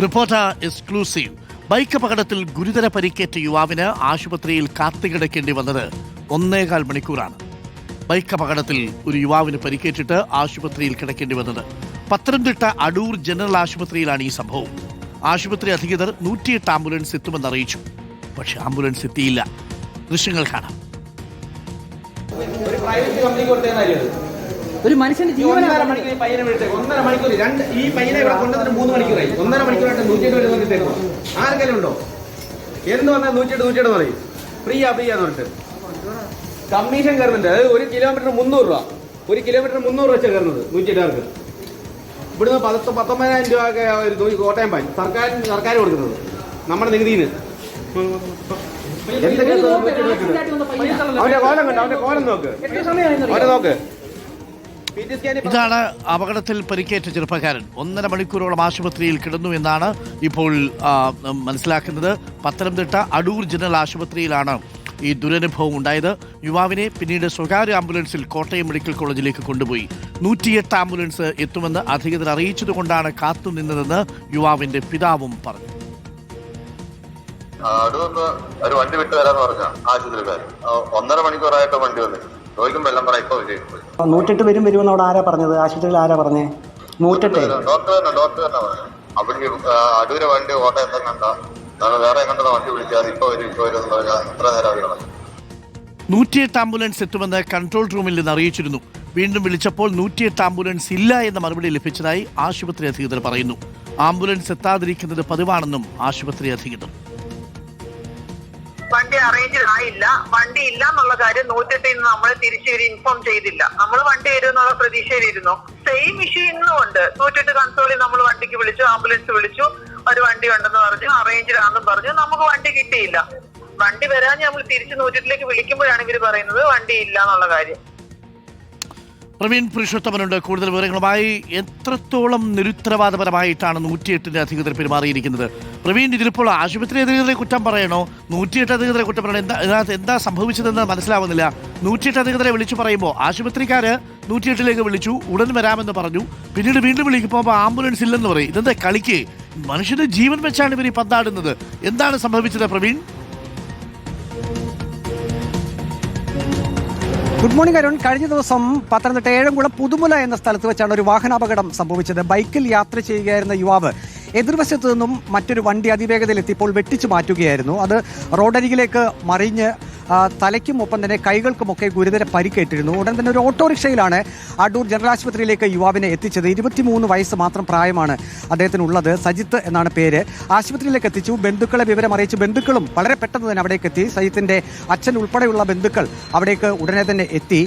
Reporter exclusive. Bike അപകടത്തിൽ ഗുരുതര പരിക്കേറ്റ യുവാവിന് ആശുപത്രിയിൽ കാത്തുകിടക്കേണ്ടി വന്നത് 1.25 മണിക്കൂറാണ്. ബൈക്ക് അപകടത്തിൽ ഒരു യുവാവിന് പരിക്കേറ്റിട്ട് ആശുപത്രിയിൽ കിടക്കേണ്ടി വന്നത് പത്തനംതിട്ട അടൂർ ജനറൽ ആശുപത്രിയിലാണ് ഈ സംഭവം. ആശുപത്രി അധികൃതർ 108 ആംബുലൻസ് എത്തുമെന്ന് അറിയിച്ചു. പക്ഷെ ആംബുലൻസ് എത്തിയില്ല. ദൃശ്യങ്ങൾ കാണാം. ഒരു മനുഷ്യന്റെ ജീവൻ 1.5 മണിക്കൂർ ഈ പയ്യനെ ഇവിടെ കൊണ്ടുവന്നിട്ട് 3 മണിക്കൂറായി. 1.5 മണിക്കൂറായിട്ട് 108 വരെ വന്നിട്ടേക്കും. ആർക്കെങ്കിലും ഉണ്ടോ? എന്ന് പറഞ്ഞാൽ 108 പറയും. ഫ്രീയാന്ന് പറഞ്ഞിട്ട് കമ്മീഷൻ കയറുന്നുണ്ട്. അത് 1 കിലോമീറ്റർ 300 രൂപ. 1 കിലോമീറ്റർ 300 വെച്ചാൽ കയറുന്നത് 108 ഇവിടുന്ന് 19,000 രൂപ കോട്ടയം പാൻ സർക്കാർ കൊടുക്കുന്നത് നമ്മുടെ നികുതിന്. അവന്റെ കോലം കണ്ടോ? അവന്റെ കോലം നോക്ക്, അവരെ നോക്ക്. ഇതാണ് അപകടത്തിൽ പരിക്കേറ്റ ചെറുപ്പക്കാരൻ. 1.5 മണിക്കൂറോളം ആശുപത്രിയിൽ കിടന്നു എന്നാണ് ഇപ്പോൾ മനസ്സിലാക്കുന്നത്. പത്തനംതിട്ട അടൂർ ജനറൽ ആശുപത്രിയിലാണ് ഈ ദുരനുഭവം ഉണ്ടായത്. യുവാവിനെ പിന്നീട് സ്വകാര്യ ആംബുലൻസിൽ കോട്ടയം മെഡിക്കൽ കോളേജിലേക്ക് കൊണ്ടുപോയി. 108 ആംബുലൻസ് എത്തുമെന്ന് അധികൃതർ അറിയിച്ചതുകൊണ്ടാണ് കാത്തുനിന്നതെന്ന് യുവാവിന്റെ പിതാവും പറഞ്ഞു. അടൂർന്ന് ഒരു വണ്ടി വിട്ടു തരാന്ന് പറഞ്ഞ ആശുപത്രിക്കാർ 1.5 മണിക്കൂറായിട്ട് വണ്ടി വന്നിട്ട് ചോദിക്കുമ്പോൾ എല്ലാം പറയാം. ഇപ്പൊ 108 വരുമെന്ന് അവിടെ ആരാ പറഞ്ഞത്? ആശുപത്രിയിൽ ആരാ പറഞ്ഞേ? 108 ഡോക്ടർ തന്നെ പറഞ്ഞു. അവിടെ അടൂര് വണ്ടി കോട്ടയത്തെ കണ്ട വേറെ എങ്ങോട്ടാ വണ്ടി വിളിക്കാതെ ഇപ്പൊ വരും എത്ര നേരം അവർ കളഞ്ഞു. 108 ആംബുലൻസ് എത്തുമെന്ന് കൺട്രോൾ റൂമിൽ നിന്ന് അറിയിച്ചിരുന്നു. വീണ്ടും വിളിച്ചപ്പോൾ 108 ആംബുലൻസ് ഇല്ല എന്ന മറുപടി ലഭിച്ചതായി ആശുപത്രി അധികൃതർ പറയുന്നു. ആംബുലൻസ് എത്താതിരിക്കുന്നത് പതിവാണെന്നും ആശുപത്രി അധികൃതർ. വണ്ടി അറേഞ്ച് ആയില്ല, വണ്ടി ഇല്ല എന്നുള്ള കാര്യം 108 നിന്ന് നമ്മൾ തിരിച്ചു ഇൻഫോം ചെയ്തില്ല. നമ്മൾ വണ്ടി വരും എന്നുള്ള പ്രതീക്ഷയിലിരുന്നു. സെയിം ഇഷ്യൂ ഇന്നും ഉണ്ട്. 108 കൺസോളിൽ നമ്മൾ വണ്ടിക്ക് വിളിച്ചു, ആംബുലൻസ് വിളിച്ചു, ഒരു വണ്ടി ഉണ്ടെന്ന് പറഞ്ഞു, അറേഞ്ച്ഡ് ആണെന്നും പറഞ്ഞു. നമുക്ക് വണ്ടി കിട്ടിയില്ല. വണ്ടി വരാൻ നമ്മൾ തിരിച്ച് 108 വിളിക്കുമ്പോഴാണ് ഇവർ പറയുന്നത് വണ്ടി ഇല്ല എന്നുള്ള കാര്യം. പ്രവീൺ പുരുഷോത്തമനുണ്ട് കൂടുതൽ വിവരങ്ങളുമായി. എത്രത്തോളം നിരുത്തരവാദപരമായിട്ടാണ് 108 അധികൃതർ പെരുമാറിയിരിക്കുന്നത്? പ്രവീൺ, ഇതിലിപ്പോൾ ആശുപത്രി അധികൃതരെ കുറ്റം പറയണോ, 108 അധികൃതരെ കുറ്റം പറയണോ? ഇതിനകത്ത് എന്താ സംഭവിച്ചതെന്ന് മനസ്സിലാവുന്നില്ല. 108 അധികൃതരെ വിളിച്ചു പറയുമ്പോൾ ആശുപത്രിക്കാര് 108 വിളിച്ചു, ഉടൻ വരാമെന്ന് പറഞ്ഞു. പിന്നീട് വീണ്ടും വിളിക്കുമ്പോൾ ആംബുലൻസ് ഇല്ലെന്ന് പറയും. ഇതെന്താ കളിക്ക്? മനുഷ്യന്റെ ജീവൻ വെച്ചാണ് ഇവർ ഈ പന്താടുന്നത്. എന്താണ് സംഭവിച്ചത് പ്രവീൺ? Good morning Arun. കഴിഞ്ഞ ദിവസം പത്തനംതിട്ട ഏഴംകുളം പുതുമുല എന്ന സ്ഥലത്ത് വെച്ചാണ് ഒരു വാഹനാപകടം സംഭവിച്ചത്. ബൈക്കിൽ യാത്ര ചെയ്യുകയായിരുന്ന യുവാവ് എതിർവശത്തു നിന്നും മറ്റൊരു വണ്ടി അതിവേഗതയിലെത്തിയപ്പോൾ വെട്ടിച്ചു മാറ്റുകയായിരുന്നു. അത് റോഡരികിലേക്ക് മറിഞ്ഞ് തലയ്ക്കും ഒപ്പം തന്നെ കൈകൾക്കുമൊക്കെ ഗുരുതര പരിക്കേറ്റിരുന്നു. ഉടൻ തന്നെ ഒരു ഓട്ടോറിക്ഷയിലാണ് അടൂർ ജനറൽ ആശുപത്രിയിലേക്ക് യുവാവിനെ എത്തിച്ചത്. 23 വയസ്സ് മാത്രം പ്രായമാണ് അദ്ദേഹത്തിനുള്ളത്. സജിത്ത് എന്നാണ് പേര്. ആശുപത്രിയിലേക്ക് എത്തിച്ചു. ബന്ധുക്കളെ വിവരം അറിയിച്ചു. ബന്ധുക്കളും വളരെ പെട്ടെന്ന് തന്നെ അവിടേക്ക് എത്തി. സജിത്തിന്റെ അച്ഛൻ ഉൾപ്പെടെയുള്ള ബന്ധുക്കൾ അവിടേക്ക് ഉടനെ തന്നെ എത്തി.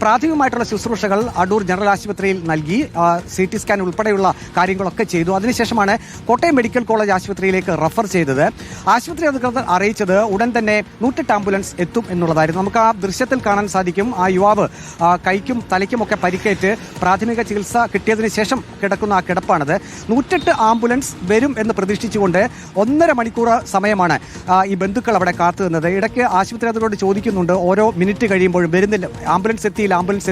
പ്രാഥമികമായിട്ടുള്ള ശുശ്രൂഷകൾ അടൂർ ജനറൽ ആശുപത്രിയിൽ നൽകി. CT സ്കാൻ ഉൾപ്പെടെയുള്ള കാര്യങ്ങളൊക്കെ ചെയ്തു. അതിനുശേഷമാണ് കോട്ടയം മെഡിക്കൽ കോളേജ് ആശുപത്രിയിലേക്ക് റഫർ ചെയ്തത്. ആശുപത്രി അധികൃതർ അറിയിച്ചത് ഉടൻ തന്നെ 108 ആംബുലൻസ് എത്തും എന്നുള്ളതായിരുന്നു. നമുക്ക് ആ ദൃശ്യത്തിൽ കാണാൻ സാധിക്കും. ആ യുവാവ് കൈക്കും തലയ്ക്കുമൊക്കെ പരിക്കേറ്റ് പ്രാഥമിക ചികിത്സ കിട്ടിയതിന് ശേഷം കിടക്കുന്ന ആ കിടപ്പാണത്. 108 ആംബുലൻസ് വരും എന്ന് പ്രതീക്ഷിച്ചുകൊണ്ട് 1.5 മണിക്കൂർ സമയമാണ് ഈ ബന്ധുക്കൾ അവിടെ കാത്തു നിന്നത്. ഇടയ്ക്ക് ആശുപത്രി അധികൃതരോട് ചോദിക്കുന്നുണ്ട്, ഓരോ മിനിറ്റ് കഴിയുമ്പോഴും വരുന്നില്ല, ആംബുലൻസ്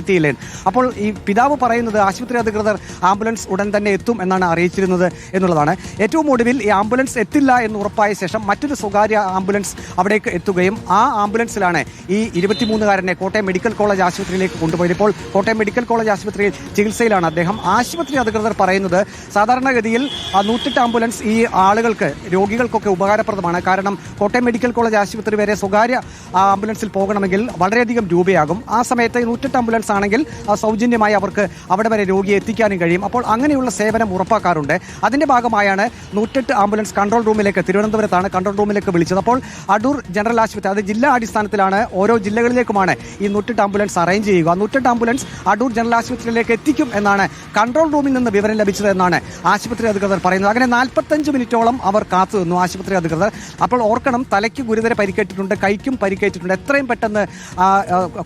എത്തിയില്ലേ. അപ്പോൾ ഈ പിതാവ് പറയുന്നത് ആശുപത്രി അധികൃതർ ആംബുലൻസ് ഉടൻ തന്നെ എത്തും എന്നാണ് അറിയിച്ചിരുന്നത് എന്നുള്ളതാണ്. ഏറ്റവും ഒടുവിൽ ഈ ആംബുലൻസ് എത്തില്ല എന്ന് ഉറപ്പായ ശേഷം മറ്റൊരു സ്വകാര്യ ആംബുലൻസ് അവിടേക്ക് എത്തുകയും ആ ആംബുലൻസിലാണ് ഈ 23-കാരനെ കോട്ടയം മെഡിക്കൽ കോളേജ് ആശുപത്രിയിലേക്ക് കൊണ്ടുപോയത്. ഇപ്പോൾ കോട്ടയം മെഡിക്കൽ കോളേജ് ആശുപത്രിയിൽ ചികിത്സയിലാണ് അദ്ദേഹം. ആശുപത്രി അധികൃതർ പറയുന്നത് സാധാരണഗതിയിൽ 108 ആംബുലൻസ് ഈ ആളുകൾക്ക്, രോഗികൾക്കൊക്കെ ഉപകാരപ്രദമാണ്. കാരണം കോട്ടയം മെഡിക്കൽ കോളേജ് ആശുപത്രി വരെ സ്വകാര്യ ആംബുലൻസിൽ പോകണമെങ്കിൽ വളരെയധികം രൂപയാകും. ആ സമയത്ത് 108 ആംബുലൻസ് ആണെങ്കിൽ സൗജന്യമായി അവർക്ക് അവിടെ വരെ രോഗിയെ എത്തിക്കാനും കഴിയും. അപ്പോൾ അങ്ങനെയുള്ള സേവനം ഉറപ്പാക്കാറുണ്ട്. അതിന്റെ ഭാഗമായാണ് 108 ആംബുലൻസ് കൺട്രോൾ റൂമിലേക്ക്, തിരുവനന്തപുരത്താണ് കൺട്രോൾ റൂമിലേക്ക് വിളിച്ചത്. അപ്പോൾ അടൂർ ജനറൽ ആശുപത്രി, അത് ജില്ലാ അടിസ്ഥാനത്തിലാണ്, ഓരോ ജില്ലകളിലേക്കുമാണ് ഈ 108 ആംബുലൻസ് അറേഞ്ച് ചെയ്യുക. 108 ആംബുലൻസ് അടൂർ ജനറൽ ആശുപത്രിയിലേക്ക് എത്തിക്കും എന്നാണ് കൺട്രോൾ റൂമിൽ നിന്ന് വിവരം ലഭിച്ചത് എന്നാണ് ആശുപത്രി അധികൃതർ പറയുന്നത്. അങ്ങനെ 45 മിനിറ്റോളം അവർ കാത്തു നിന്നു ആശുപത്രി അധികൃതർ. അപ്പോൾ ഓർക്കണം, തലയ്ക്ക് ഗുരുതര പരിക്കേറ്റിട്ടുണ്ട്, കൈക്കും പരിക്കേറ്റിട്ടുണ്ട്. എത്രയും പെട്ടെന്ന്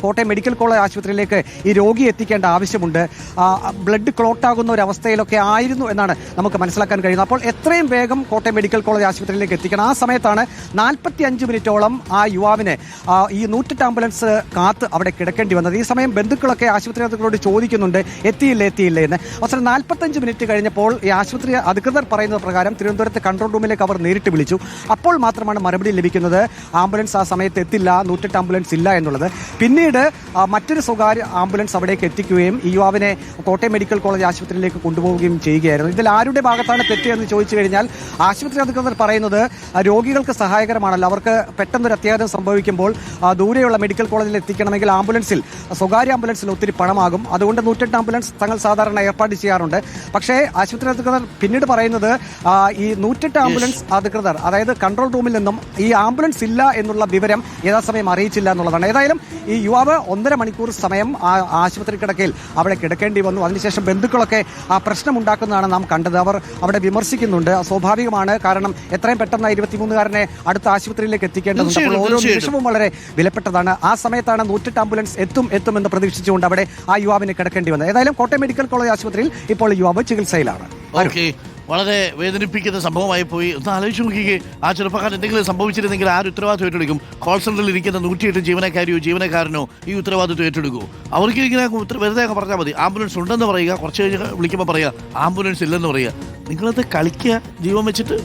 കോട്ടയം മെഡിക്കൽ കോളേജ് ആശുപത്രിയിലേക്ക് ഈ രോഗിയെ എത്തിക്കേണ്ട ആവശ്യമുണ്ട്. ബ്ലഡ് ക്ലോട്ടാകുന്ന ഒരു അവസ്ഥയിലൊക്കെ ആയിരുന്നു എന്നാണ് നമുക്ക് മനസ്സിലാക്കാൻ കഴിയുന്നത്. അപ്പോൾ എത്രയും വേഗം കോട്ടയം മെഡിക്കൽ കോളേജ് ആശുപത്രിയിലേക്ക് എത്തിക്കണം. ആ സമയത്താണ് 45 മിനിറ്റോളം ആ യുവാവിനെ ഈ 108 ആംബുലൻസ് കാത്ത് അവിടെ കിടക്കേണ്ടി വന്നത്. ഈ സമയം ബന്ധുക്കളൊക്കെ ആശുപത്രി അധികൃതരോട് ചോദിക്കുന്നുണ്ട് എത്തിയില്ലേ എന്ന്. അവസാനം 45 മിനിറ്റ് കഴിഞ്ഞപ്പോൾ ഈ ആശുപത്രി അധികൃതർ പറയുന്നത് പ്രകാരം തിരുവനന്തപുരത്ത് കൺട്രോൾ റൂമിലേക്ക് അവർ നേരിട്ട് വിളിച്ചു. അപ്പോൾ മാത്രമാണ് മറുപടി ലഭിക്കുന്നത് ആംബുലൻസ് ആ സമയത്ത് എത്തില്ല, 108 ആംബുലൻസ് ഇല്ല എന്നുള്ളത്. പിന്നീട് മറ്റൊരു സ്വകാര്യ ആംബുലൻസ് അവിടേക്ക് എത്തിക്കുകയും ഈ യുവാവിനെ കോട്ടയം മെഡിക്കൽ കോളേജ് ആശുപത്രിയിലേക്ക് കൊണ്ടുപോവുകയും ചെയ്യുകയായിരുന്നു. ഇതിൽ ആരുടെ ഭാഗത്താണ് തെറ്റെന്ന് ചോദിച്ചു കഴിഞ്ഞാൽ ആശുപത്രി അധികൃതർ പറയുന്നത് രോഗികൾക്ക് സഹായകരമാണല്ലോ, അവർക്ക് പെട്ടെന്നൊരു അത്യാഹിതം സംഭവിക്കുമ്പോൾ ദൂരെയുള്ള മെഡിക്കൽ കോളേജിൽ എത്തിക്കണമെങ്കിൽ സ്വകാര്യ ആംബുലൻസിൽ ഒത്തിരി പണമാകും, അതുകൊണ്ട് 108 ആംബുലൻസ് തങ്ങൾ സാധാരണ ഏർപ്പാട് ചെയ്യാറുണ്ട്. പക്ഷേ ആശുപത്രി അധികൃതർ പിന്നീട് പറയുന്നത് ഈ 108 ആംബുലൻസ് അധികൃതർ, അതായത് കൺട്രോൾ റൂമിൽ നിന്നും ഈ ആംബുലൻസ് ഇല്ല എന്നുള്ള വിവരം യഥാസമയം അറിയിച്ചില്ല എന്നുള്ളതാണ്. ഏതായാലും ഈ യുവാവ് 1.5 മണിക്കൂർ സമയം ആശുപത്രി കിടക്കയിൽ അവിടെ കിടക്കേണ്ടി വന്നു. അതിനുശേഷം ബന്ധുക്കളൊക്കെ പ്രശ്നമുണ്ടാക്കുന്നതാണ് നാം കണ്ടത്. അവർ അവിടെ വിമർശിക്കുന്നുണ്ട്. സ്വാഭാവികമാണ്, കാരണം എത്രയും പെട്ടെന്ന് 23-കാരനെ അടുത്ത ആശുപത്രിയിലേക്ക് എത്തിക്കേണ്ടതുണ്ട്. അപ്പോൾ ഓരോ നിമിഷവും വളരെ വിലപ്പെട്ടതാണ്. ആ സമയത്താണ് 108 ആംബുലൻസ് എത്തുമെന്ന് പ്രതീക്ഷിച്ചുകൊണ്ട് അവിടെ ആ യുവാവിനെ കിടക്കേണ്ടി വന്നത്. ഏതായാലും കോട്ടയം മെഡിക്കൽ കോളേജ് ആശുപത്രിയിൽ ഇപ്പോൾ യുവാവ് ചികിത്സയിലാണ്. വളരെ വേദനിപ്പിക്കുന്ന സംഭവമായി പോയി. ഒന്ന് ആലോചിച്ച് നോക്കിക്കേ, ആ ചെറുപ്പക്കാരൻ എന്തെങ്കിലും സംഭവിച്ചിരുന്നെങ്കിൽ ആര് ഉത്തരവാദിത്വം ഏറ്റെടുക്കും? കോൾ സെന്ററിൽ ഇരിക്കുന്ന 108 ജീവനക്കാരനോ ഈ ഉത്തരവാദിത്വം ഏറ്റെടുക്കുമോ? അവർക്ക് ഇങ്ങനെ വെറുതെ പറഞ്ഞാൽ മതി, ആംബുലൻസ് ഉണ്ടെന്ന് പറയുക, കുറച്ച് കഴിഞ്ഞ് വിളിക്കുമ്പോൾ പറയുക ആംബുലൻസ് ഇല്ലെന്ന് പറയുക. നിങ്ങളത് കളിക്കുക ജീവൻ വെച്ചിട്ട്.